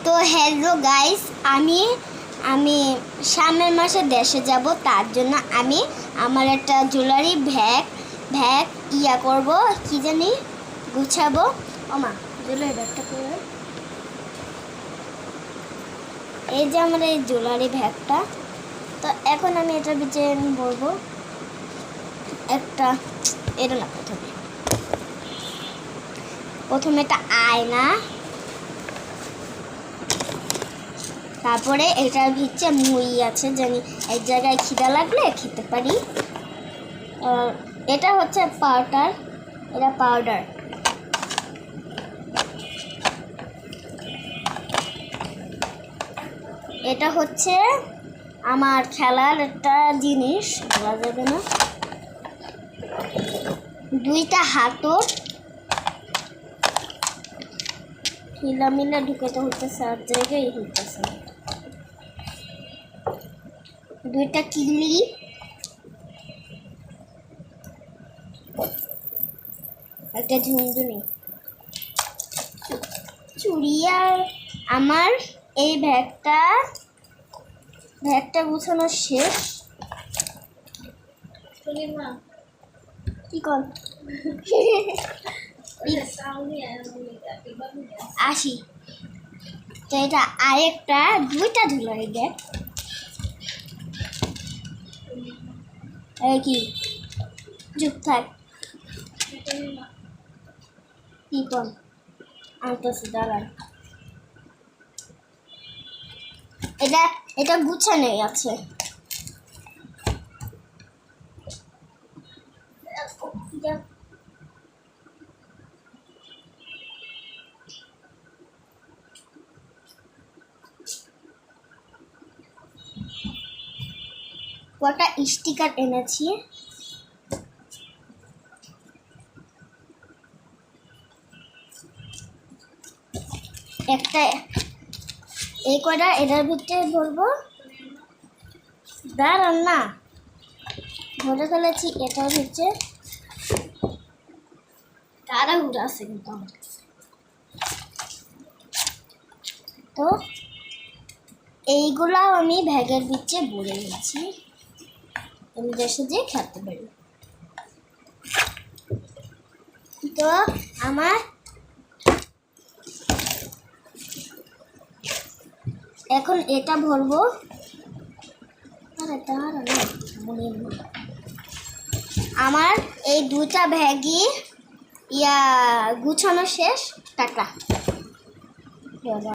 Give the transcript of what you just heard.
তো hello guys, আমি আমি সামনের মাসে দেশে যাব। তার জন্য আমি আমার একটা জুয়েলারি ব্যাগ করব, কি জানি গুছাবো। ওমা, জুয়েলারি ব্যাগটা করে এই যে আমার এই জুয়েলারি ব্যাগটা। তো এখন আমি এটার ভিতরে বলবো একটা, এটা না, প্রথমে একটা আয়না, তারপরে এটার ভিতরে মুড়ি আছে, জানি এক জায়গায় খিদা লাগলে খেতে পারি। এটা হচ্ছে পাউডার, এটা পাউডার। এটা হচ্ছে আমার খেলার একটা জিনিস, বলা যাবে না। দুইটা হাতর মিলা ঢুকাতে হইতেছে, আর জায়গায় হইতেছে। দুইটা কিলি, একটা ঝুনঝুনি, চুড়ি। আর আমার এই ব্যাগটা গুছানো শেষ। কি কর আসি। তো এটা আরেকটা, দুইটা জুয়েলারি ব্যাগ। কি চুপ থাক, কি কর আনতেছে, দাঁড়ান। এটা গুছানো আছে। কটা স্টিকার এনেছি, একটা এই কটা এটার ভিতরে বলবো। দাঁড়ান না, ধরে ফেলেছি এটার ভিতরে। তাড়াহুড়ো আছে কিন্তু আমার কাছে। তো এইগুলো আমি ব্যাগের ভিতরে ভরে নিয়েছি, আমি দেশে যেয়ে খেতে পারি। তো আমার এখন এটা ভরবো। আমার এই দুটা ব্যাগই গুছানো শেষ। টাটা।